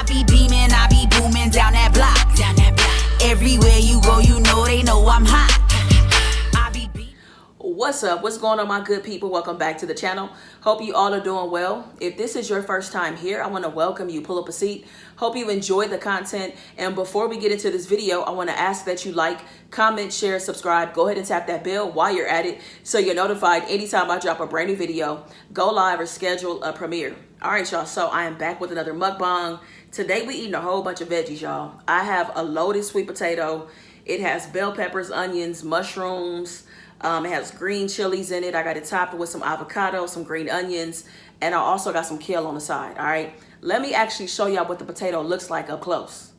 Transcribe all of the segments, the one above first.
be beaming, I be booming down that block. Everywhere you go, you know they know I'm hot. What's up? What's going on, my good people? Welcome back to the channel. Hope you all are doing well. If this is your first time here, I want to welcome you. Pull up a seat. Hope you enjoy the content. And before we get into this video, I want to ask that you like, comment, share, subscribe. Go ahead and tap that bell while you're at it so you're notified anytime I drop a brand new video, go live, or schedule a premiere. All right, y'all. So I am back with another mukbang. Today we eating a whole bunch of veggies, y'all. I have a loaded sweet potato. It has bell peppers, onions, mushrooms. It has green chilies in it. I got it topped with some avocado, some green onions, and I also got some kale on the side. All right, let me actually show y'all what the potato looks like up close.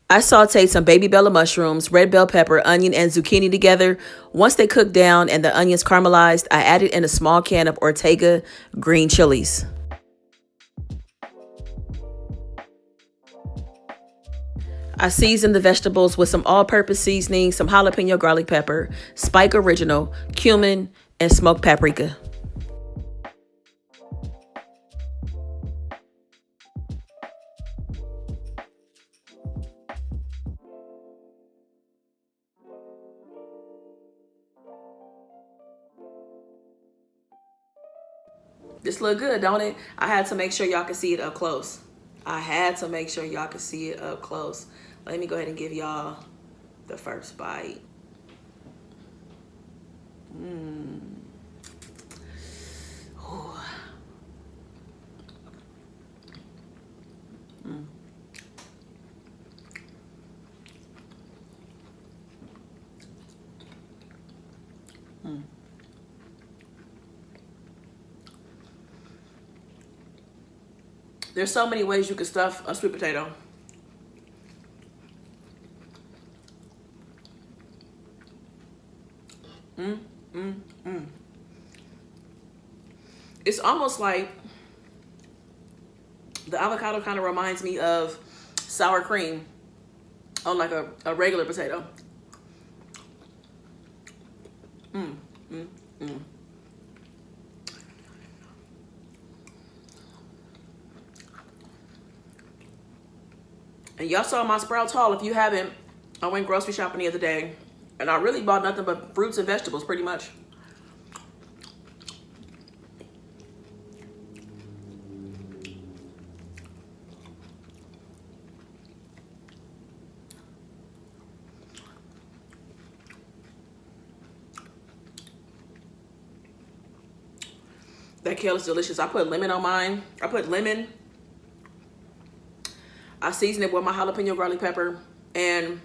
I sauteed some baby bella mushrooms, red bell pepper, onion, and zucchini together. Once they cooked down and the onions caramelized, I added in a small can of Ortega green chilies. I seasoned the vegetables with some all-purpose seasoning, some jalapeno garlic pepper, Spike Original, cumin, and smoked paprika. This look good, don't it? I had to make sure y'all can see it up close. Let me go ahead and give y'all the first bite. Ooh. There's so many ways you can stuff a sweet potato. It's almost like the avocado kind of reminds me of sour cream on like a regular potato. And y'all saw my sprouts haul. If you haven't, I went grocery shopping the other day and I really bought nothing but fruits and vegetables pretty much. That kale is delicious. I put lemon on mine. I season it with my jalapeno garlic pepper, and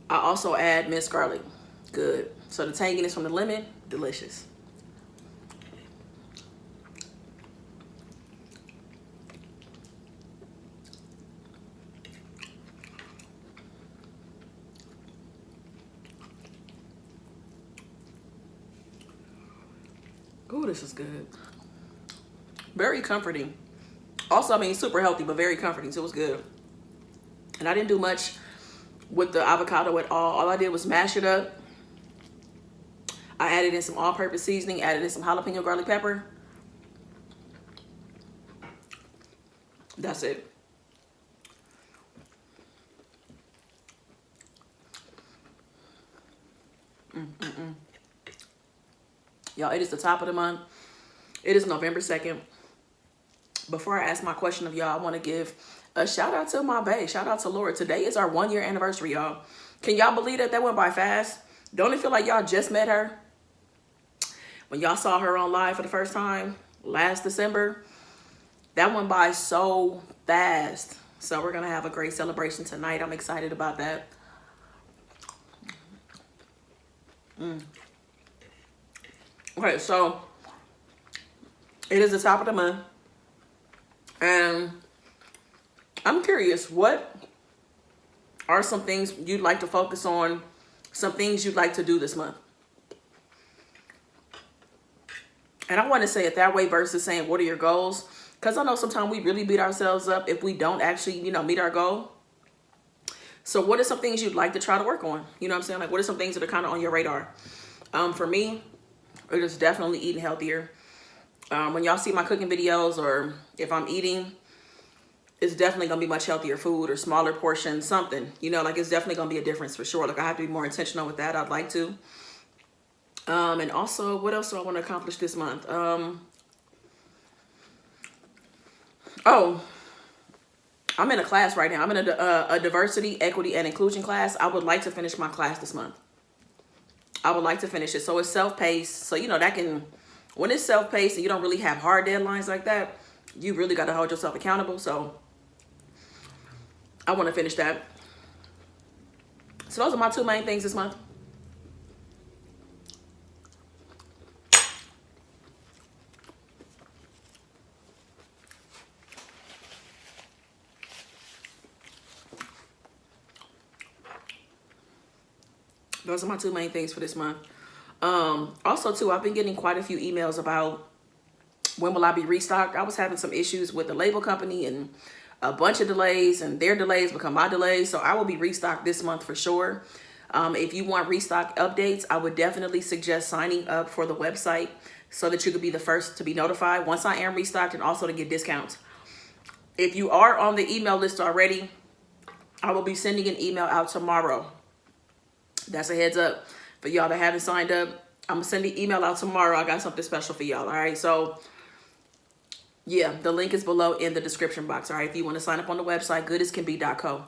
I also add minced garlic. Good. So the tanginess from the lemon, delicious. Ooh, this is good. Very comforting. Also, I mean, super healthy, but very comforting, so it was good. And I didn't do much with the avocado at all. All I did was mash it up. I added in some all-purpose seasoning, added in some jalapeno garlic pepper. That's it. Y'all, it is the top of the month. It is November 2nd. Before I ask my question of y'all, I want to give a shout out to my bae. Shout out to Laura. Today is our 1 year anniversary, y'all. Can y'all believe that? That went by fast. Don't it feel like y'all just met her? When y'all saw her on live for the first time last December, that went by so fast. So we're going to have a great celebration tonight. I'm excited about that. Okay, so it is the top of the month. And I'm curious, what are some things you'd like to focus on, some things you'd like to do this month? And I want to say it that way versus saying, what are your goals? Because I know sometimes we really beat ourselves up if we don't actually, meet our goal. So what are some things you'd like to try to work on? You know what I'm saying? Like, what are some things that are kind of on your radar? For me, it is definitely eating healthier. When y'all see my cooking videos, or if I'm eating, it's definitely gonna be much healthier food or smaller portions, something, you know, like it's definitely gonna be a difference for sure. Like I have to be more intentional with that. I'd like to. And also, what else do I want to accomplish this month? Oh, I'm in a class right now. I'm in a diversity, equity, and inclusion class. I would like to finish my class this month. I would like to finish it. So it's self-paced. So, you know, that can, when it's self-paced and you don't really have hard deadlines like that, you really got to hold yourself accountable. So I want to finish that. So those are my two main things this month. Those are my two main things for this month. Also, too, I've been getting quite a few emails about when will I be restocked. I was having some issues with the label company and a bunch of delays, and their delays become my delays. So I will be restocked this month for sure. If you want restock updates, I would definitely suggest signing up for the website so that you could be the first to be notified once I am restocked, and also to get discounts. If you are on the email list already, I will be sending an email out tomorrow. That's a heads up for y'all that haven't signed up. I'm gonna send the email out tomorrow. I got something special for y'all. All right. So yeah, the link is below in the description box. All right. If you want to sign up on the website, goodascanbe.co.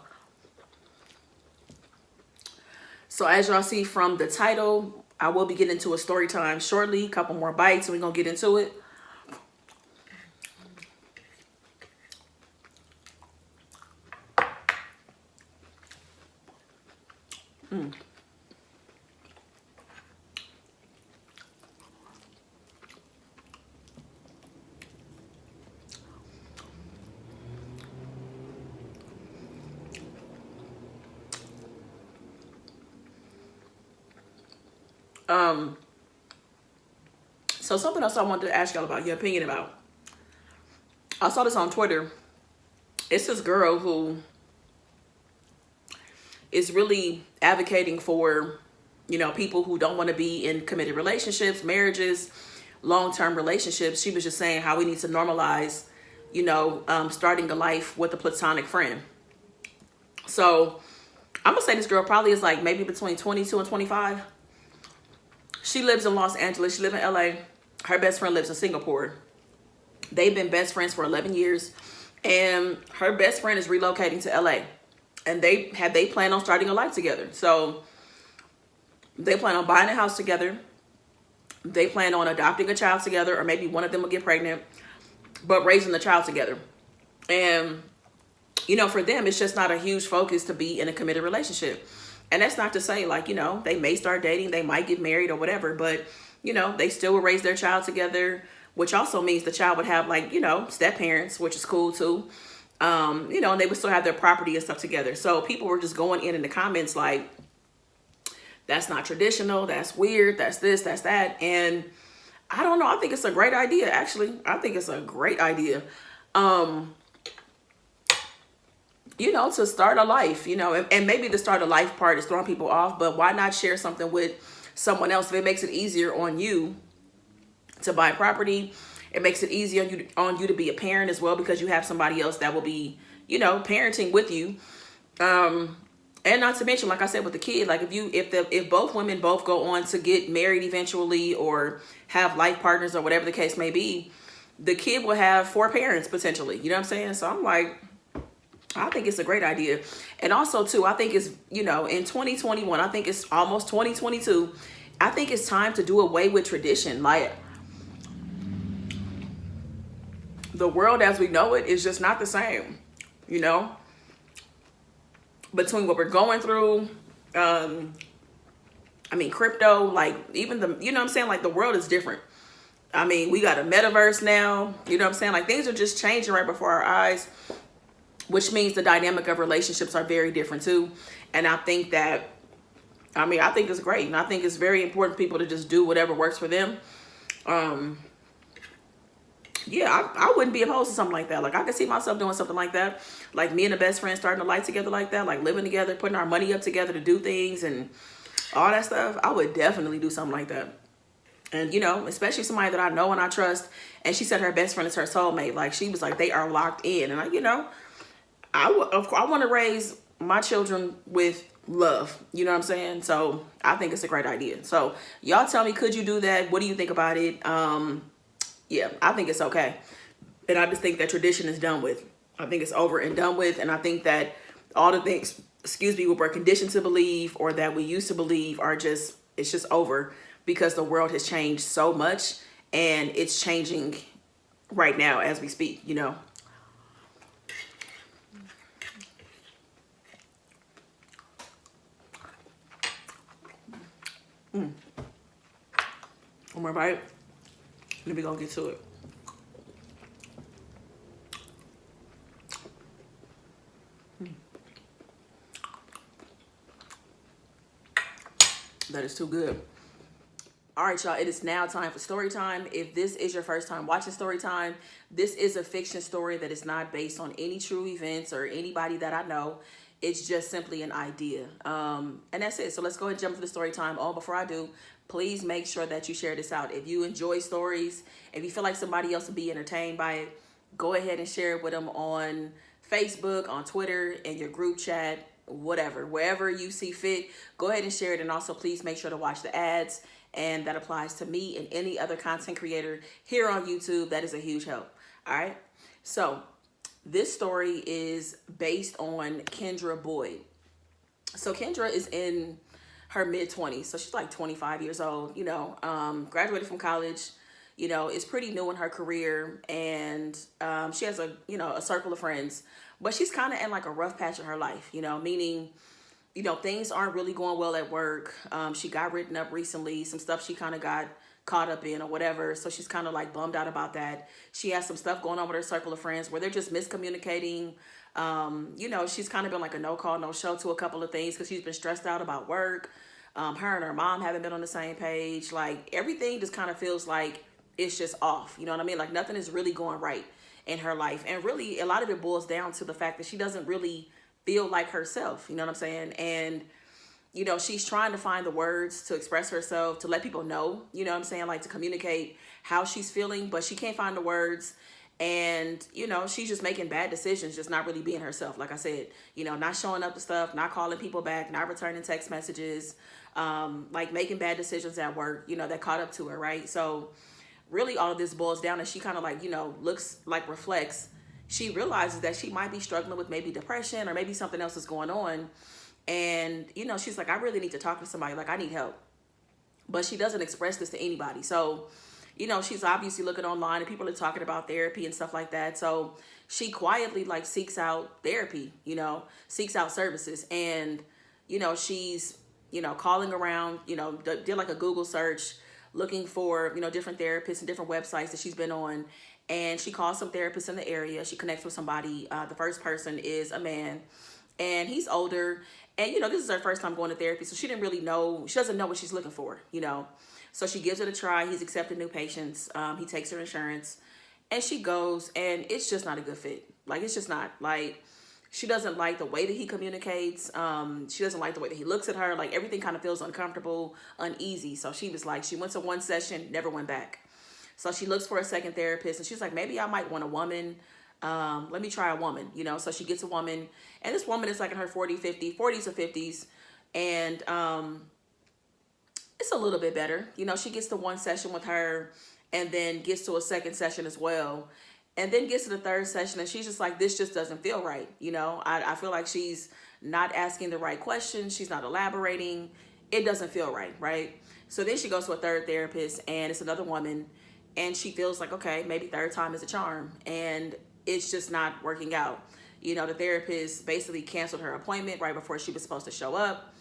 So as y'all see from the title, I will be getting into a story time shortly. A couple more bites and we're gonna get into it. So something else I wanted to ask y'all about, your opinion about. I saw this on Twitter. It's this girl who is really advocating for, you know, people who don't want to be in committed relationships, marriages, long-term relationships. She was just saying how we need to normalize, you know, starting a life with a platonic friend. So I'm gonna say this girl probably is like maybe between 22 and 25. She lives in Los Angeles. She lives in LA. Her best friend lives in Singapore. They've been best friends for 11 years. And her best friend is relocating to LA. And they plan on starting a life together. So they plan on buying a house together. They plan on adopting a child together, or maybe one of them will get pregnant, but raising the child together. And, you know, for them, it's just not a huge focus to be in a committed relationship. And that's not to say, like, you know, they may start dating, they might get married or whatever, but, you know, they still will raise their child together, which also means the child would have, like, you know, step parents, which is cool too. You know, and they would still have their property and stuff together. So people were just going in the comments like, that's not traditional, that's weird, that's this, that's that. And I don't know, I think it's a great idea, actually. I think it's a great idea. You know, to start a life, you know, and maybe the start a life part is throwing people off, but why not share something with someone else? If it makes it easier on you to buy property, it makes it easier on you to be a parent as well, because you have somebody else that will be, you know, parenting with you. And not to mention, like I said, with the kid, like if both women both go on to get married eventually or have life partners or whatever the case may be, the kid will have 4 parents potentially. You know what I'm saying? So I'm like, I think it's a great idea. And also too, I think it's, you know, in 2021, I think it's almost 2022. I think it's time to do away with tradition. Like, the world as we know it is just not the same, you know, between what we're going through. I mean, crypto, like even the, you know what I'm saying? Like the world is different. I mean, we got a metaverse now, you know what I'm saying? Like things are just changing right before our eyes, which means the dynamic of relationships are very different too. And I think that, I mean, I think it's great. And I think it's very important for people to just do whatever works for them. Yeah, I wouldn't be opposed to something like that. Like I could see myself doing something like that. Like me and a best friend starting a life together like that, like living together, putting our money up together to do things and all that stuff. I would definitely do something like that. And, you know, especially somebody that I know and I trust. And she said her best friend is her soulmate. Like, she was like, they are locked in. And, you know, I want to raise my children with love. You know what I'm saying? So I think it's a great idea. So y'all tell me, could you do that? What do you think about it? Yeah, I think it's okay. And I just think that tradition is done with. I think it's over and done with. And I think that all the things, excuse me, we're conditioned to believe or that we used to believe are just, it's just over, because the world has changed so much and it's changing right now as we speak, you know. One more bite. Then we gonna get to it. That is too good. All right, y'all, it is now time for story time. If this is your first time watching story time, this is a fiction story that is not based on any true events or anybody that I know. It's just simply an idea. And that's it. So let's go ahead and jump to the story time. Oh, before I do, please make sure that you share this out. If you enjoy stories, if you feel like somebody else would be entertained by it, go ahead and share it with them on Facebook, on Twitter, in your group chat, whatever, wherever you see fit. Go ahead and share it. And also please make sure to watch the ads. And that applies to me and any other content creator here on YouTube. That is a huge help. All right. So this story is based on Kendra Boyd. So Kendra is in her mid-20s. So she's like 25 years old, you know, graduated from college, you know, is pretty new in her career. And she has a circle of friends, but she's kind of in like a rough patch of her life, you know, meaning, you know, things aren't really going well at work. She got written up recently, some stuff she kind of got caught up in or whatever. So she's kind of like bummed out about that. She has some stuff going on with her circle of friends where they're just miscommunicating. You know, she's kind of been like a no call, no show to a couple of things because she's been stressed out about work. Her and her mom haven't been on the same page. Like everything just kind of feels like it's just off. You know what I mean? Like nothing is really going right in her life. And really a lot of it boils down to the fact that she doesn't really feel like herself, you know what I'm saying? And, you know, she's trying to find the words to express herself, to let people know, you know what I'm saying? Like to communicate how she's feeling, but she can't find the words. And, you know, she's just making bad decisions, just not really being herself. Like I said, you know, not showing up to stuff, not calling people back, not returning text messages, like making bad decisions at work, you know, that caught up to her, right? So really all of this boils down and she kind of like, you know, reflects. She realizes that she might be struggling with maybe depression or maybe something else is going on. And, you know, she's like, I really need to talk to somebody. Like, I need help. But she doesn't express this to anybody. So, you know, she's obviously looking online and people are talking about therapy and stuff like that. So she quietly like seeks out therapy, you know, seeks out services. And, you know, she's, you know, calling around, you know, did like a Google search looking for, you know, different therapists and different websites that she's been on. And she calls some therapists in the area. She connects with somebody. The first person is a man and he's older. And, you know, this is her first time going to therapy. So she didn't really know, she doesn't know what she's looking for, you know. So she gives it a try. He's accepting new patients. He takes her insurance and she goes and it's just not a good fit. Like, it's just not. Like, she doesn't like the way that he communicates. She doesn't like the way that he looks at her. Like, everything kind of feels uncomfortable, uneasy. So she was like, she went to one session, never went back. So she looks for a second therapist and she's like, maybe I might want a woman. Let me try a woman, you know? So she gets a woman and this woman is like in her 40s or 50s. And it's a little bit better. You know, she gets to one session with her and then gets to a second session as well. And then gets to the third session and she's just like, this just doesn't feel right. You know, I feel like she's not asking the right questions. She's not elaborating. It doesn't feel right, right? So then she goes to a third therapist and it's another woman. And she feels like, okay, maybe third time is a charm. And it's just not working out. You know, the therapist basically canceled her appointment right before she was supposed to show up.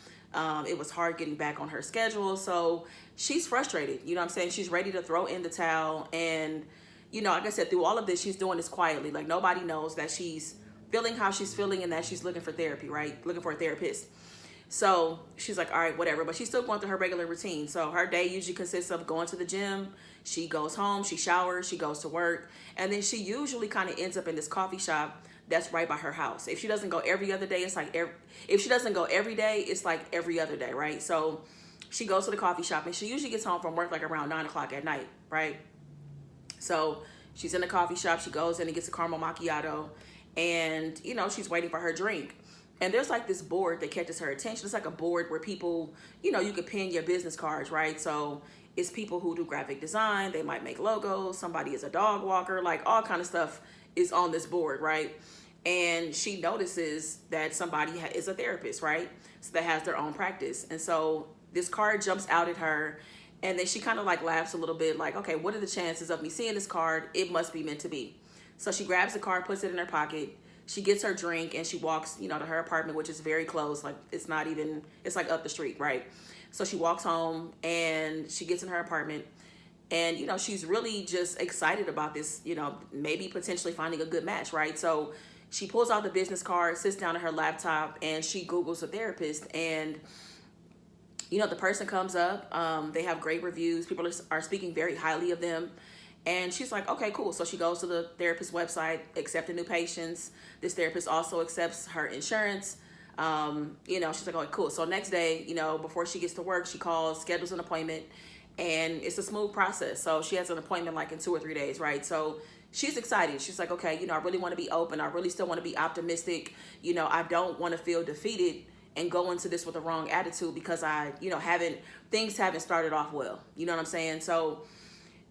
It was hard getting back on her schedule. So she's frustrated. You know what I'm saying? She's ready to throw in the towel. And, you know, like I said, through all of this, she's doing this quietly. Like, nobody knows that she's feeling how she's feeling and that she's looking for therapy, right? Looking for a therapist. So she's like, all right, whatever. But she's still going through her regular routine. So her day usually consists of going to the gym. She goes home, she showers, she goes to work. And then she usually kind of ends up in this coffee shop that's right by her house. If she doesn't go every other day, it's like, if she doesn't go every day, it's like every other day, right? So she goes to the coffee shop, and she usually gets home from work like around 9 o'clock at night, right? So she's in the coffee shop, she goes in and gets a caramel macchiato, and, you know, she's waiting for her drink. And there's like this board that catches her attention. It's like a board where people, you know, you could pin your business cards, right? So it's people who do graphic design, they might make logos, somebody is a dog walker, like all kind of stuff is on this board, right? And she notices that somebody is a therapist, right? So that has their own practice. And so this card jumps out at her, and then she kind of like laughs a little bit, like, okay, what are the chances of me seeing this card? It must be meant to be. So she grabs the card, puts it in her pocket, she gets her drink, and she walks, you know, to her apartment, which is very close. Like, it's not even, it's like up the street, right? So she walks home, and she gets in her apartment, and, you know, she's really just excited about this, you know, maybe potentially finding a good match, right? So she pulls out the business card, sits down at her laptop, and she Googles a therapist. And, you know, the person comes up. They have great reviews. People are speaking very highly of them. And she's like, okay, cool. So she goes to the therapist website, accepting new patients. This therapist also accepts her insurance. You know, she's like, okay, cool. So next day, you know, before she gets to work, she calls, schedules an appointment, and it's a smooth process. So she has an appointment like in 2 or 3 days, right? So she's excited. She's like, okay, you know, I really want to be open. I really still want to be optimistic. You know, I don't want to feel defeated and go into this with the wrong attitude because I, you know, things haven't started off well. You know what I'm saying? So,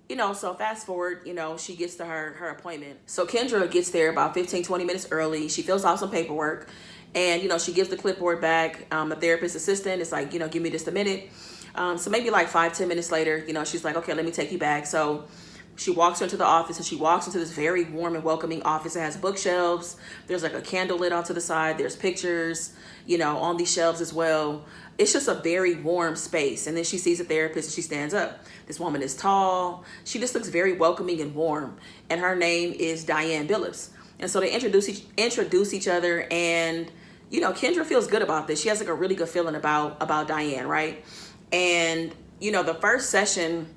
you know, so fast forward, you know, she gets to her appointment. So Kendra gets there about 15, 20 minutes early. She fills out some paperwork, and, you know, she gives the clipboard back. The therapist assistant is like, you know, give me just a minute. So maybe like 5, 10 minutes later, you know, she's like, okay, let me take you back. So she walks into the office, and she walks into this very warm and welcoming office. It has bookshelves. There's like a candle lit off to the side. There's pictures, you know, on these shelves as well. It's just a very warm space. And then she sees a therapist, and she stands up. This woman is tall. She just looks very welcoming and warm. And her name is Diane Billups. And so they introduce each other, and, you know, Kendra feels good about this. She has like a really good feeling about Diane, right? And, you know, the first session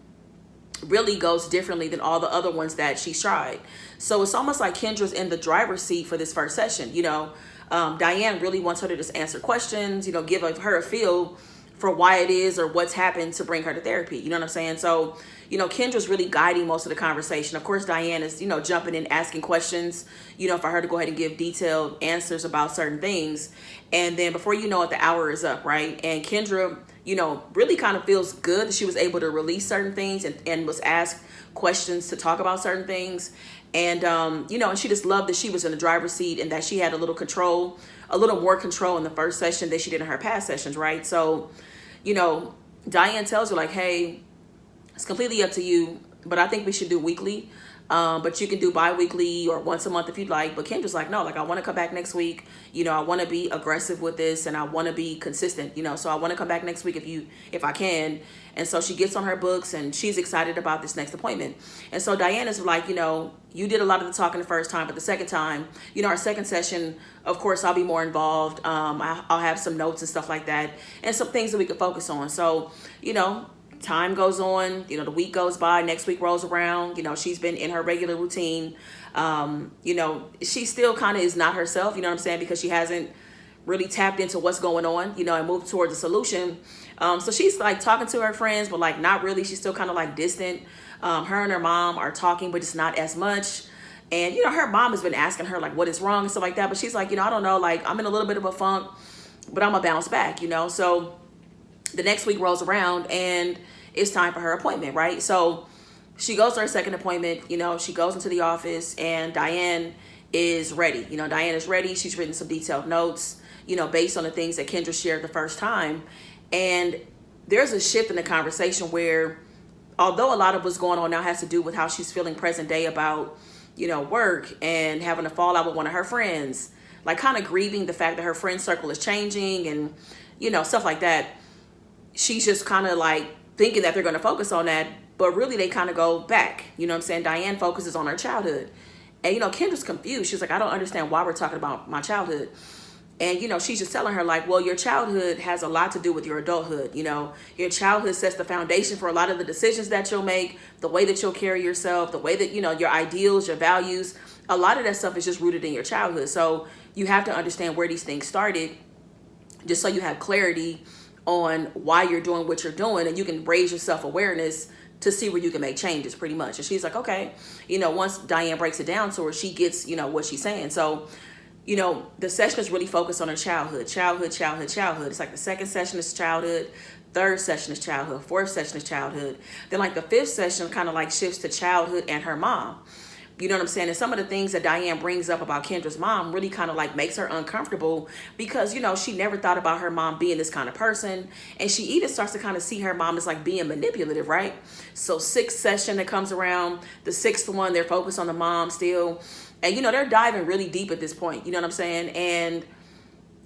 really goes differently than all the other ones that she's tried. So it's almost like Kendra's in the driver's seat for this first session. You know, Diane really wants her to just answer questions, you know, give her a feel for why it is or what's happened to bring her to therapy. You know what I'm saying? So, you know, Kendra's really guiding most of the conversation. Of course, Diane is, you know, jumping in, asking questions, you know, for her to go ahead and give detailed answers about certain things. And then before you know it, the hour is up, right? And Kendra, you know, really kind of feels good that she was able to release certain things and was asked questions to talk about certain things. And, you know, and she just loved that she was in the driver's seat and that she had a little more control in the first session than she did in her past sessions, right? So, you know, Diane tells her like, hey, it's completely up to you, but I think we should do weekly. But you can do bi-weekly or once a month if you'd like. But Kendra's like, no, like I want to come back next week. You know, I want to be aggressive with this, and I want to be consistent, you know, so I want to come back next week if I can. And so she gets on her books, and she's excited about this next appointment. And so Diane is like, you know, you did a lot of the talking the first time, but the second time, you know, our second session, of course, I'll be more involved. I'll have some notes and stuff like that, and some things that we can focus on. So, you know, time goes on, you know, the week goes by, next week rolls around, you know, she's been in her regular routine. You know, she still kind of is not herself, you know what I'm saying? Because she hasn't really tapped into what's going on, you know, and moved towards a solution. So she's like talking to her friends, but like not really. She's still kind of like distant. Her and her mom are talking, but it's not as much. And, you know, her mom has been asking her like, what is wrong and stuff like that. But she's like, you know, I don't know, like I'm in a little bit of a funk, but I'm gonna bounce back, you know? So the next week rolls around, and it's time for her appointment, right? So she goes to her second appointment, you know, she goes into the office, and Diane is ready. You know, Diane is ready. She's written some detailed notes, you know, based on the things that Kendra shared the first time. And there's a shift in the conversation where, although a lot of what's going on now has to do with how she's feeling present day about, you know, work and having a fallout with one of her friends, like kind of grieving the fact that her friend circle is changing and, you know, stuff like that. She's just kind of like thinking that they're going to focus on that, but really they kind of go back. You know what I'm saying? Diane focuses on her childhood. And, you know, Kendra's confused. She's like, I don't understand why we're talking about my childhood. And, you know, she's just telling her like, well, your childhood has a lot to do with your adulthood. You know, your childhood sets the foundation for a lot of the decisions that you'll make, the way that you'll carry yourself, the way that, you know, your ideals, your values, a lot of that stuff is just rooted in your childhood. So you have to understand where these things started, just so you have clarity on why you're doing what you're doing, and you can raise your self-awareness to see where you can make changes, pretty much. And she's like, okay, once Diane breaks it down to her, she gets, what she's saying. So, the session is really focused on her childhood. It's like the second session is childhood, third session is childhood, fourth session is childhood. Then like the fifth session kind of like shifts to childhood and her mom. You know what I'm saying? And some of the things that Diane brings up about Kendra's mom really kind of like makes her uncomfortable because, she never thought about her mom being this kind of person. And she even starts to kind of see her mom as like being manipulative, right? So sixth session that comes around, the sixth one, they're focused on the mom still. And, they're diving really deep at this point. You know what I'm saying? And,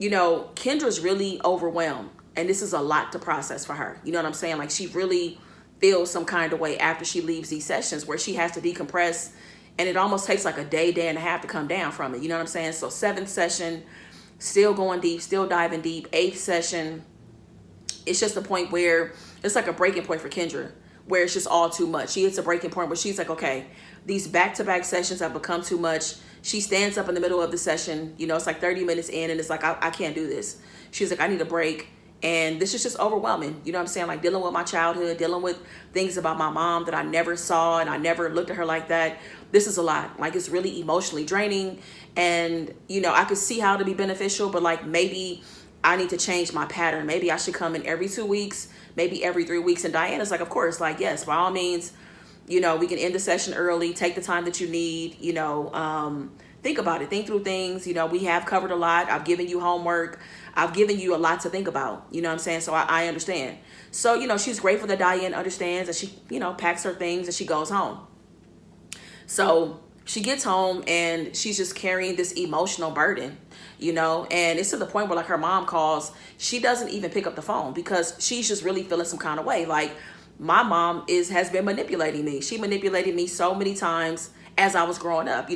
Kendra's really overwhelmed. And this is a lot to process for her. You know what I'm saying? Like she really feels some kind of way after she leaves these sessions where she has to decompress. And it almost takes like a day and a half to come down from it. You know what I'm saying? So seventh session, still going deep, still diving deep. Eighth session, it's just a point where it's like a breaking point for Kendra, where it's just all too much. She hits a breaking point where she's like, okay, these back-to-back sessions have become too much. She stands up in the middle of the session. It's like 30 minutes in and it's like, I can't do this. She's like, I need a break. And this is just overwhelming. You know what I'm saying? Like dealing with my childhood, dealing with things about my mom that I never saw and I never looked at her like that. This is a lot. Like it's really emotionally draining. And, I could see how to be beneficial, but like maybe I need to change my pattern. Maybe I should come in every 2 weeks, maybe every 3 weeks. And Diana's like, of course, like, yes, by all means, we can end the session early, take the time that you need, think about it, think through things. We have covered a lot. I've given you homework. I've given you a lot to think about. You know what I'm saying? So I understand. So, she's grateful that Diane understands and she, packs her things and she goes home. So she gets home and she's just carrying this emotional burden, and it's to the point where like her mom calls, she doesn't even pick up the phone because she's just really feeling some kind of way. Like my mom has been manipulating me. She manipulated me so many times as I was growing up,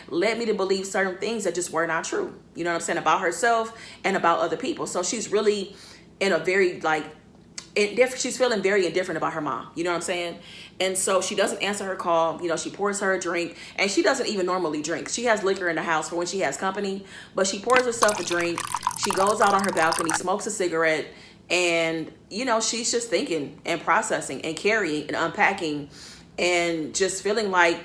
led me to believe certain things that just were not true. You know what I'm saying? About herself and about other people. So she's really in a very she's feeling very indifferent about her mom. You know what I'm saying? And so she doesn't answer her call. She pours her a drink and she doesn't even normally drink. She has liquor in the house for when she has company, but she pours herself a drink. She goes out on her balcony, smokes a cigarette, and, she's just thinking and processing and carrying and unpacking and just feeling like,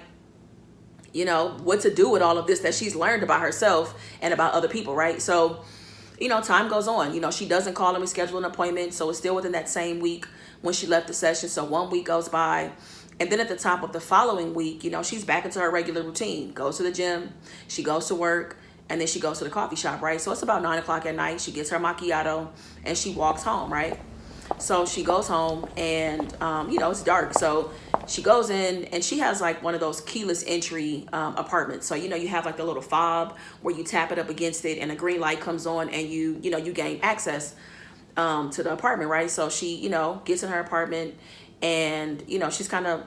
what to do with all of this that she's learned about herself and about other people, right? So, time goes on. She doesn't call and reschedule an appointment. So it's still within that same week when she left the session. So 1 week goes by. And then at the top of the following week, she's back into her regular routine. Goes to the gym. She goes to work. And then she goes to the coffee shop, right? So it's about 9 o'clock at night. She gets her macchiato and she walks home, right? So she goes home and, it's dark. So she goes in and she has like one of those keyless entry apartments. So, you have like the little fob where you tap it up against it and a green light comes on and you gain access to the apartment, right? So she, gets in her apartment and,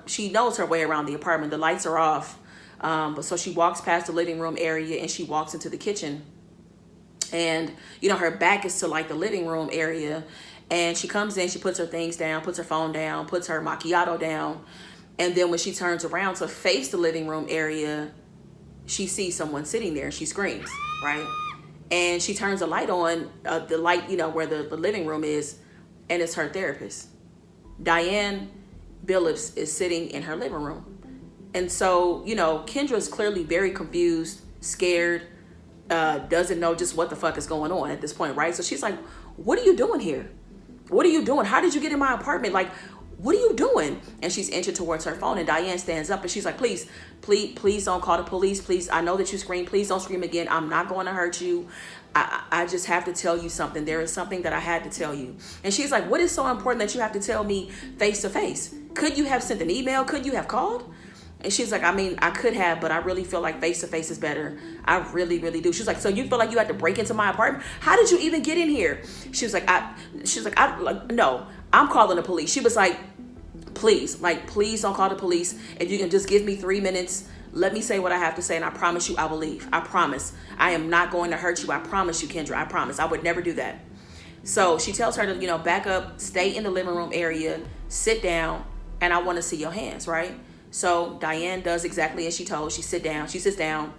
she knows her way around the apartment. The lights are off. But so she walks past the living room area and she walks into the kitchen and, her back is to like the living room area. And she comes in, she puts her things down, puts her phone down, puts her macchiato down. And then when she turns around to face the living room area, she sees someone sitting there and she screams, right? And she turns the light on, the light, where the living room is, and it's her therapist. Diane Billups is sitting in her living room. And so, Kendra's clearly very confused, scared, doesn't know just what the fuck is going on at this point, right? So she's like, what are you doing here? What are you doing? How did you get in my apartment? Like, what are you doing? And she's inching towards her phone and Diane stands up and she's like, please don't call the police. Please, I know that you screamed. Please don't scream again. I'm not going to hurt you. I just have to tell you something. There is something that I had to tell you. And she's like, what is so important that you have to tell me face to face? Could you have sent an email? Could you have called? And she's like, I could have, but I really feel like face-to-face is better. I really, really do. She's like, so you feel like you had to break into my apartment? How did you even get in here? She was like, no, I'm calling the police. She was like, please don't call the police. If you can just give me 3 minutes, let me say what I have to say. And I promise you, I will leave. I promise. I am not going to hurt you. I promise you, Kendra. I promise. I would never do that. So she tells her to, back up, stay in the living room area, sit down, and I want to see your hands, right? So Diane does exactly as she told. She sits down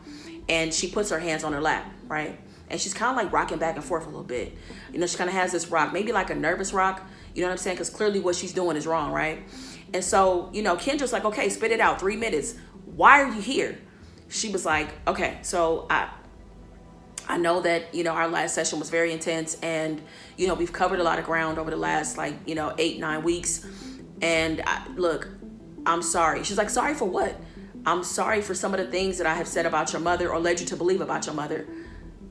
and she puts her hands on her lap, right? and she's kind of like rocking back and forth a little bit. You know, she kind of has this rock, maybe like a nervous rock, you know what I'm saying? Because clearly what she's doing is wrong, right? And so, you know, Kendra's like, okay, spit it out, 3 minutes. Why are you here? She was like, okay, so I know that, you know, our last session was very intense, and, you know, we've covered a lot of ground over the last, like, you know, 8-9 weeks. And look, I'm sorry. She's like, sorry for what? I'm sorry for some of the things that I have said about your mother or led you to believe about your mother.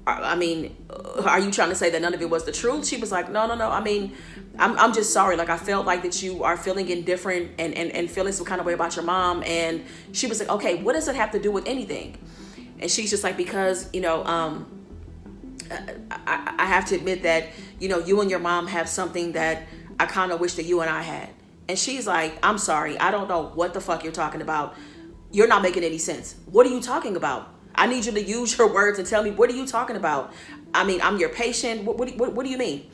I mean, are you trying to say that none of it was the truth? She was like, no. I mean, I'm just sorry. Like, I felt like that you are feeling indifferent and feeling some kind of way about your mom. And she was like, okay, what does it have to do with anything? And she's just like, because, you know, I have to admit that, you know, you and your mom have something that I kind of wish that you and I had. And she's like, I'm sorry. I don't know what the fuck you're talking about. You're not making any sense. What are you talking about? I need you to use your words and tell me, what are you talking about? I mean, I'm your patient. What do you mean?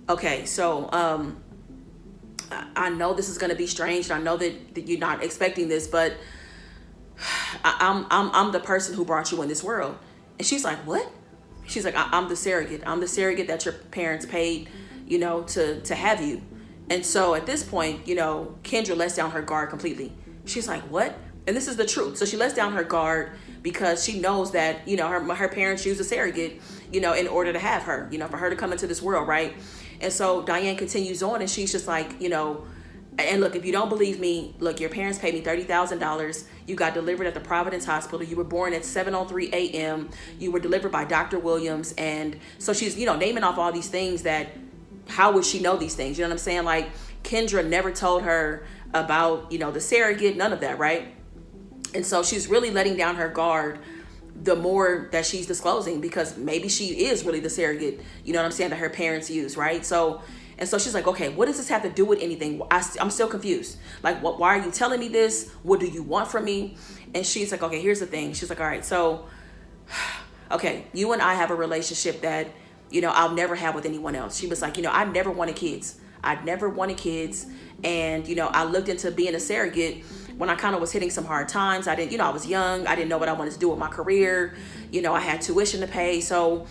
Okay, so I know this is going to be strange. And I know that you're not expecting this, but I'm the person who brought you in this world. And she's like, what? She's like, I'm the surrogate. I'm the surrogate that your parents paid, you know, to have you. And so at this point, you know, Kendra lets down her guard completely. She's like, what? And this is the truth. So she lets down her guard because she knows that, you know, her parents used a surrogate, you know, in order to have her, you know, for her to come into this world, right? And so Diane continues on, and she's just like, you know, and look, if you don't believe me, look, your parents paid me $30,000. You got delivered at the Providence Hospital. You were born at 7:03 a.m. You were delivered by Dr. Williams. And so she's, you know, naming off all these things that, how would she know these things? You know what I'm saying? Like, Kendra never told her about, you know, the surrogate, none of that, right? And so she's really letting down her guard the more that she's disclosing, because maybe she is really the surrogate, you know what I'm saying, that her parents use, right? So, and so she's like, okay, what does this have to do with anything? I'm still confused. Like, why are you telling me this? What do you want from me? And she's like, okay, here's the thing. She's like, all right, so, okay, you and I have a relationship that, you know, I'll never have with anyone else. She was like, you know, I never wanted kids. I'd never wanted kids. And, you know, I looked into being a surrogate when I kind of was hitting some hard times. I didn't, you know, I was young. I didn't know what I wanted to do with my career. You know, I had tuition to pay. So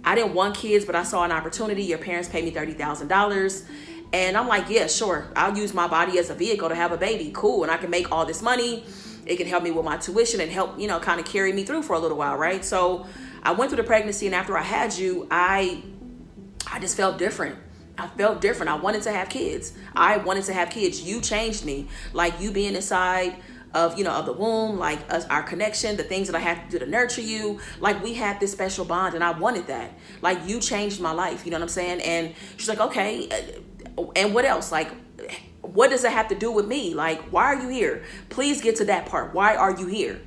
I didn't want kids, but I saw an opportunity. Your parents paid me $30,000. And I'm like, yeah, sure. I'll use my body as a vehicle to have a baby. Cool. And I can make all this money. It can help me with my tuition and help, you know, kind of carry me through for a little while, right? So I went through the pregnancy, and after I had you, I just felt different. I felt different. I wanted to have kids. I wanted to have kids. You changed me. Like, you being inside of, you know, of the womb, like us, our connection, the things that I had to do to nurture you. Like, we had this special bond, and I wanted that. Like, you changed my life. You know what I'm saying? And she's like, okay, and what else? Like, what does it have to do with me? Like, why are you here? Please get to that part. Why are you here?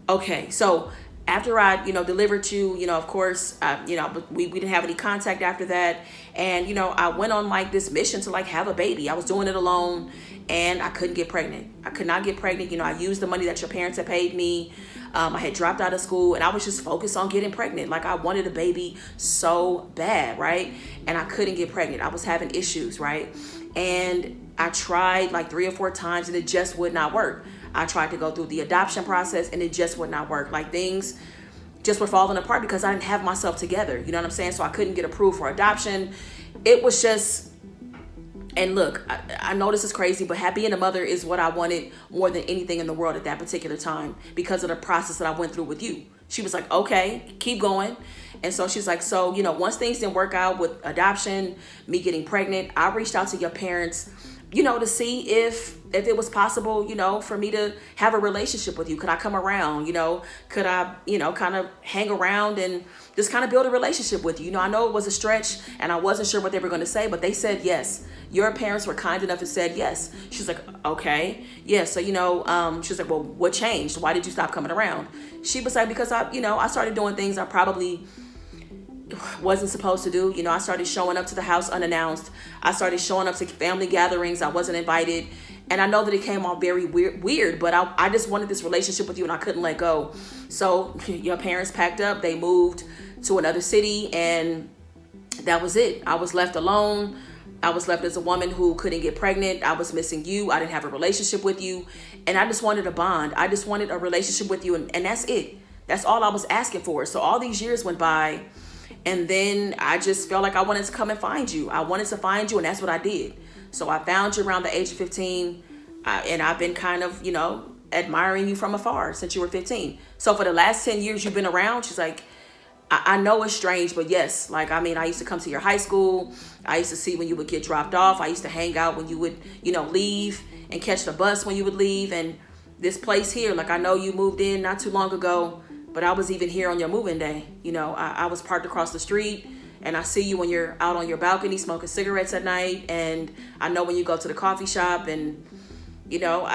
Okay, so after I, you know, delivered you, you know, of course, you know, we didn't have any contact after that. And, you know, I went on like this mission to like have a baby. I was doing it alone, and I couldn't get pregnant. I could not get pregnant. You know, I used the money that your parents had paid me. I had dropped out of school, and I was just focused on getting pregnant. Like, I wanted a baby so bad, right? And I couldn't get pregnant. I was having issues, right? And I tried like 3 or 4 times, and it just would not work. I tried to go through the adoption process, and it just would not work. Like, things just were falling apart because I didn't have myself together. You know what I'm saying? So I couldn't get approved for adoption. It was just, and look, I know this is crazy, but being a mother is what I wanted more than anything in the world at that particular time, because of the process that I went through with you. She was like, okay, keep going. And so she's like, so, you know, once things didn't work out with adoption, me getting pregnant, I reached out to your parents, you know, to see if it was possible, you know, for me to have a relationship with you. Could I come around, you know, could I, you know, kind of hang around and just kind of build a relationship with you? You know, I know it was a stretch, and I wasn't sure what they were going to say, but they said yes. Your parents were kind enough and said yes. She's like, okay, yeah. So, you know, she's like, well, what changed? Why did you stop coming around? She was like, because I started doing things I probably wasn't supposed to do. You know, I started showing up to the house unannounced. I started showing up to family gatherings. I wasn't invited. And I know that it came off very weird, but I just wanted this relationship with you, and I couldn't let go. So your parents packed up, they moved to another city, and that was it. I was left alone. I was left as a woman who couldn't get pregnant. I was missing you. I didn't have a relationship with you. And I just wanted a bond. I just wanted a relationship with you. And that's it. That's all I was asking for. So all these years went by, and then I just felt like I wanted to come and find you. I wanted to find you, and that's what I did. So I found you around the age of 15, and I've been kind of, you know, admiring you from afar since you were 15. So for the last 10 years you've been around, she's like, I know it's strange, but yes, like, I mean, I used to come to your high school. I used to see when you would get dropped off. I used to hang out when you would, you know, leave and catch the bus when you would leave. And this place here, like, I know you moved in not too long ago, but I was even here on your moving day. You know, I was parked across the street, and I see you when you're out on your balcony smoking cigarettes at night. And I know when you go to the coffee shop, and, you know,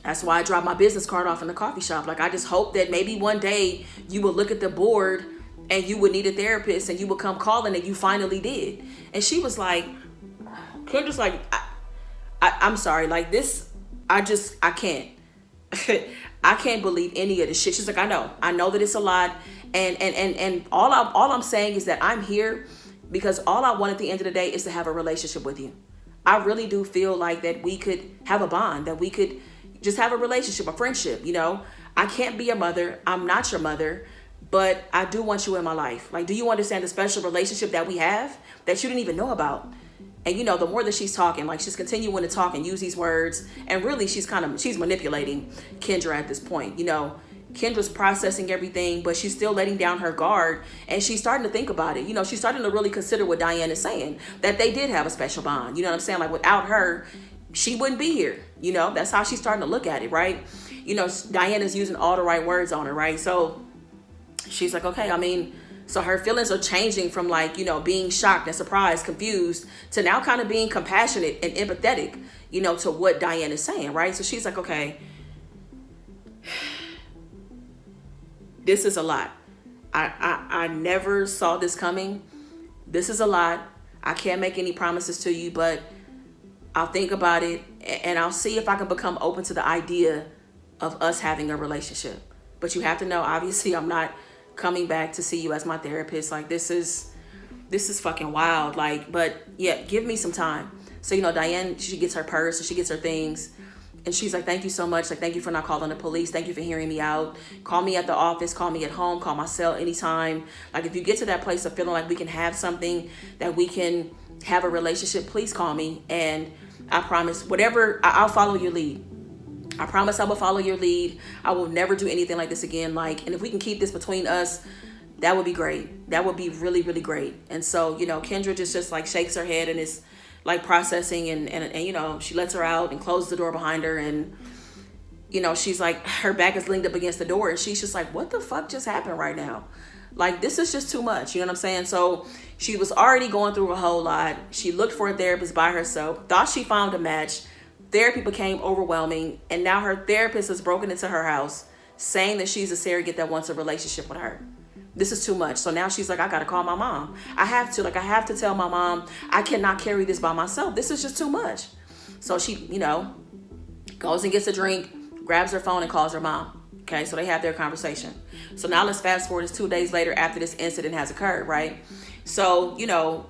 that's why I dropped my business card off in the coffee shop. Like, I just hope that maybe one day you would look at the board and you would need a therapist, and you would come calling, and you finally did. And she was like, Kendra's like, I'm sorry, like this, I can't. I can't believe any of this shit. She's like, I know that it's a lot. And all I'm saying is that I'm here because all I want at the end of the day is to have a relationship with you. I really do feel like that we could have a bond, that we could just have a relationship, a friendship. You know, I can't be your mother. I'm not your mother, but I do want you in my life. Like, do you understand the special relationship that we have that you didn't even know about? And, you know, the more that she's talking, like, she's continuing to talk and use these words. And really, she's manipulating Kendra at this point. You know, Kendra's processing everything, but she's still letting down her guard. And she's starting to think about it. You know, she's starting to really consider what Diane is saying, that they did have a special bond. You know what I'm saying? Like, without her, she wouldn't be here. You know, that's how she's starting to look at it, right? You know, Diane is using all the right words on her, right? So she's like, okay, I mean, so her feelings are changing from, like, you know, being shocked and surprised, confused, to now kind of being compassionate and empathetic, you know, to what Diane is saying, right? So she's like, okay, this is a lot. I never saw this coming. This is a lot. I can't make any promises to you, but I'll think about it, and I'll see if I can become open to the idea of us having a relationship. But you have to know, obviously, I'm not coming back to see you as my therapist. Like, this is fucking wild. Like, but yeah, give me some time. So, you know, Diane, she gets her purse and she gets her things, and she's like, thank you so much. Like, thank you for not calling the police. Thank you for hearing me out. Call me at the office, call me at home, call my cell anytime. Like, if you get to that place of feeling like we can have something, that we can have a relationship, please call me. And I promise, whatever, I'll follow your lead. I promise I will follow your lead. I will never do anything like this again. Like, and if we can keep this between us, that would be great. That would be really, really great. And so, you know, Kendra just like shakes her head and is like processing, and you know, she lets her out and closes the door behind her. And, you know, she's like, her back is leaned up against the door, and she's just like, what the fuck just happened right now? Like, this is just too much. You know what I'm saying? So she was already going through a whole lot. She looked for a therapist by herself, thought she found a match. Therapy became overwhelming, and now her therapist has broken into her house saying that she's a surrogate that wants a relationship with her. This is too much. So now she's like, I gotta call my mom. I have to tell my mom, I cannot carry this by myself. This is just too much. So she, you know, goes and gets a drink, grabs her phone and calls her mom. Okay, so they have their conversation. So now let's fast forward. It's 2 days later after this incident has occurred, right? So, you know,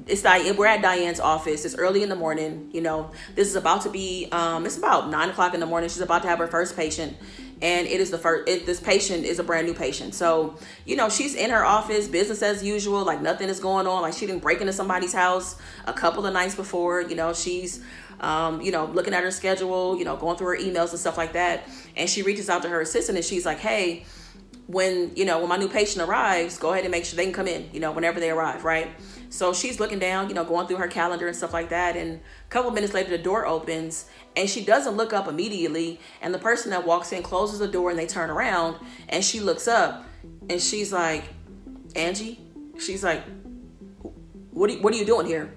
it's like, we're at Diane's office. It's early in the morning. You know, this is about to be, it's about 9 o'clock in the morning. She's about to have her first patient. And this patient is a brand new patient. So, you know, she's in her office, business as usual, like nothing is going on. Like, she didn't break into somebody's house a couple of nights before. You know, she's, you know, looking at her schedule, you know, going through her emails and stuff like that. And she reaches out to her assistant and she's like, hey, when my new patient arrives, go ahead and make sure they can come in, you know, whenever they arrive, right? So she's looking down, you know, going through her calendar and stuff like that. And a couple of minutes later, the door opens and she doesn't look up immediately. And the person that walks in closes the door and they turn around and she looks up and she's like, Angie, she's like, what are you doing here?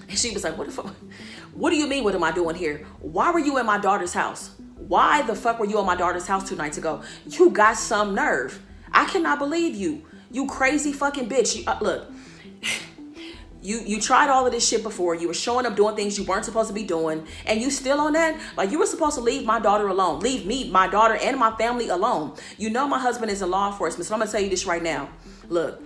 And she was like, what do you mean, what am I doing here? Why were you in my daughter's house? Why the fuck were you in my daughter's house 2 nights ago? You got some nerve. I cannot believe you. You crazy fucking bitch. Look, you tried all of this shit before. You were showing up doing things you weren't supposed to be doing. And you still on that? Like, you were supposed to leave my daughter alone. Leave me, my daughter, and my family alone. You know my husband is in law enforcement. So I'm going to tell you this right now. Look,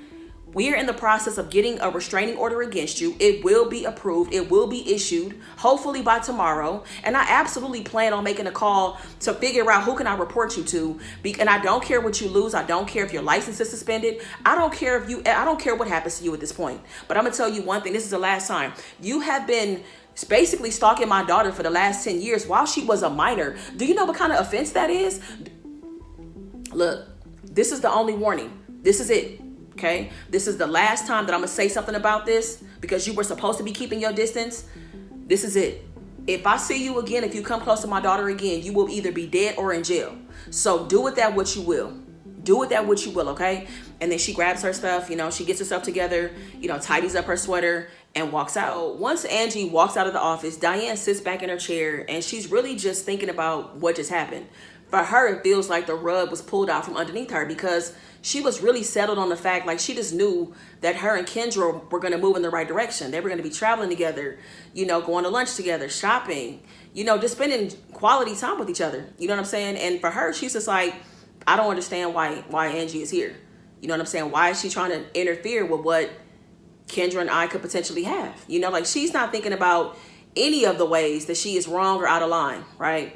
We are in the process of getting a restraining order against you. It will be approved. It will be issued, hopefully by tomorrow. And I absolutely plan on making a call to figure out who can I report you to. And I don't care what you lose. I don't care if your license is suspended. I don't care what happens to you at this point. But I'm gonna tell you one thing. This is the last time. You have been basically stalking my daughter for the last 10 years while she was a minor. Do you know what kind of offense that is? Look, this is the only warning. This is it. Okay, this is the last time that I'm gonna say something about this because you were supposed to be keeping your distance. This is it. If I see you again, if you come close to my daughter again, you will either be dead or in jail. So do with that what you will. Do with that what you will, okay? And then she grabs her stuff, you know, she gets herself together, you know, tidies up her sweater and walks out. So once Angie walks out of the office, Diane sits back in her chair and she's really just thinking about what just happened. For her, it feels like the rug was pulled out from underneath her because she was really settled on the fact, like she just knew that her and Kendra were going to move in the right direction. They were going to be traveling together, you know, going to lunch together, shopping, you know, just spending quality time with each other. You know what I'm saying? And for her, she's just like, I don't understand why Angie is here. You know what I'm saying? Why is she trying to interfere with what Kendra and I could potentially have? You know, like she's not thinking about any of the ways that she is wrong or out of line, right?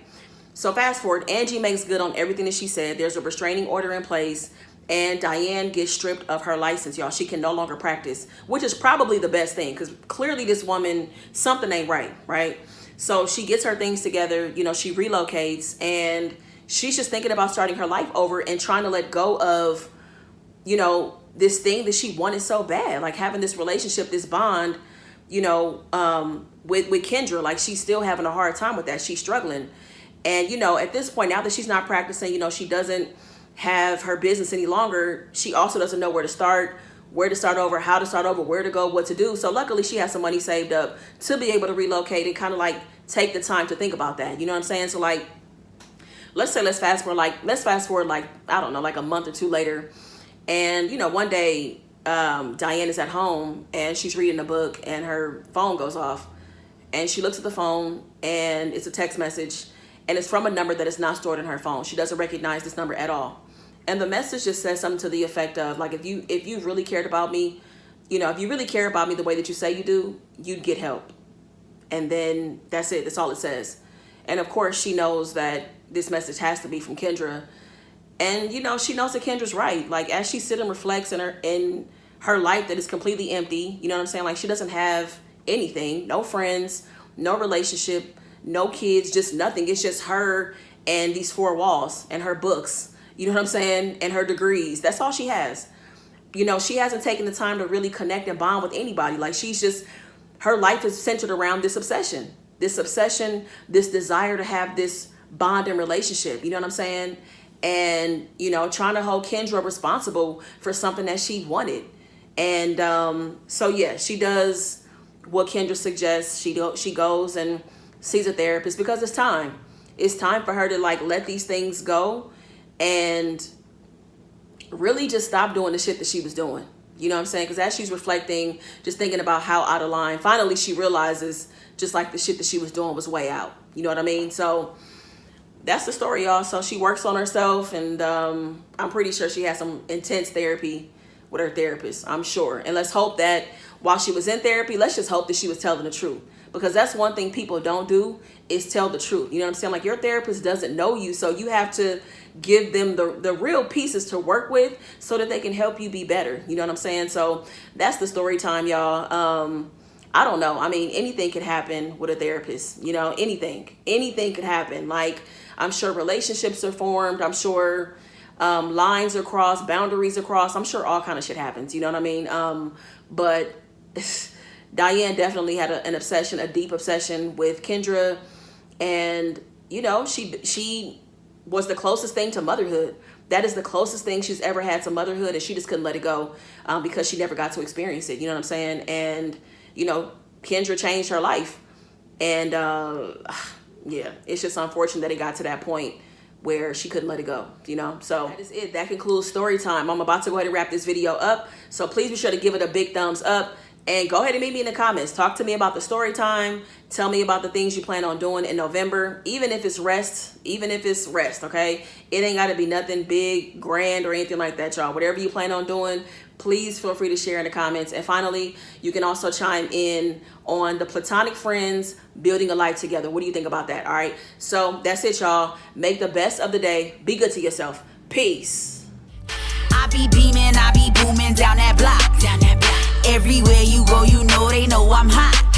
So fast forward, Angie makes good on everything that she said. There's a restraining order in place and Diane gets stripped of her license, y'all. She can no longer practice, which is probably the best thing because clearly this woman, something ain't right? So she gets her things together, you know, she relocates and she's just thinking about starting her life over and trying to let go of, you know, this thing that she wanted so bad, like having this relationship, this bond, you know, with Kendra. Like she's still having a hard time with that. She's struggling. And, you know, at this point, now that she's not practicing, you know, she doesn't have her business any longer. She also doesn't know where to start over, how to start over, where to go, what to do. So luckily she has some money saved up to be able to relocate and kind of like take the time to think about that. You know what I'm saying? So like, let's fast forward like, I don't know, like a month or two later. And, you know, one day Diane is at home and she's reading a book and her phone goes off and she looks at the phone and it's a text message. And it's from a number that is not stored in her phone. She doesn't recognize this number at all. And the message just says something to the effect of, like, if you really cared about me, you know, if you really care about me the way that you say you do, you'd get help. And then that's it. That's all it says. And of course, she knows that this message has to be from Kendra. And, you know, she knows that Kendra's right. Like, as she sits and reflects in her life that is completely empty, you know what I'm saying? Like, she doesn't have anything, no friends, no relationship, no kids, just nothing. It's just her and these four walls and her books, you know what I'm saying? And her degrees. That's all she has. You know, she hasn't taken the time to really connect and bond with anybody. Like she's just, her life is centered around this obsession, this desire to have this bond and relationship. You know what I'm saying? And, you know, trying to hold Kendra responsible for something that she wanted. And so, yeah, she does what Kendra suggests. She goes and sees a therapist because it's time. It's time for her to like let these things go and really just stop doing the shit that she was doing. You know what I'm saying? Because as she's reflecting, just thinking about how out of line, finally she realizes just like the shit that she was doing was way out. You know what I mean? So that's the story, y'all. So she works on herself and I'm pretty sure she has some intense therapy with her therapist, I'm sure. And let's hope that while she was in therapy, let's just hope that she was telling the truth. Because that's one thing people don't do is tell the truth. You know what I'm saying? Like your therapist doesn't know you. So you have to give them the real pieces to work with so that they can help you be better. You know what I'm saying? So that's the story time, y'all. I don't know. I mean, anything could happen with a therapist, you know, anything could happen. Like I'm sure relationships are formed. I'm sure lines are crossed, boundaries are crossed. I'm sure all kind of shit happens. You know what I mean? But Diane definitely had an obsession, a deep obsession with Kendra. And, you know, she was the closest thing to motherhood. That is the closest thing she's ever had to motherhood. And she just couldn't let it go because she never got to experience it. You know what I'm saying? And, you know, Kendra changed her life. And, yeah, it's just unfortunate that it got to that point where she couldn't let it go, you know? So that is it. That concludes story time. I'm about to go ahead and wrap this video up. So please be sure to give it a big thumbs up. And go ahead and meet me in the comments. Talk to me about the story time. Tell me about the things you plan on doing in November. Even if it's rest, okay? It ain't got to be nothing big, grand, or anything like that, y'all. Whatever you plan on doing, please feel free to share in the comments. And finally, you can also chime in on the Platonic friends building a life together. What do you think about that? All right. So that's it, y'all. Make the best of the day. Be good to yourself. Peace. I be beaming, I be booming down that block. Everywhere you go, you know they know I'm hot.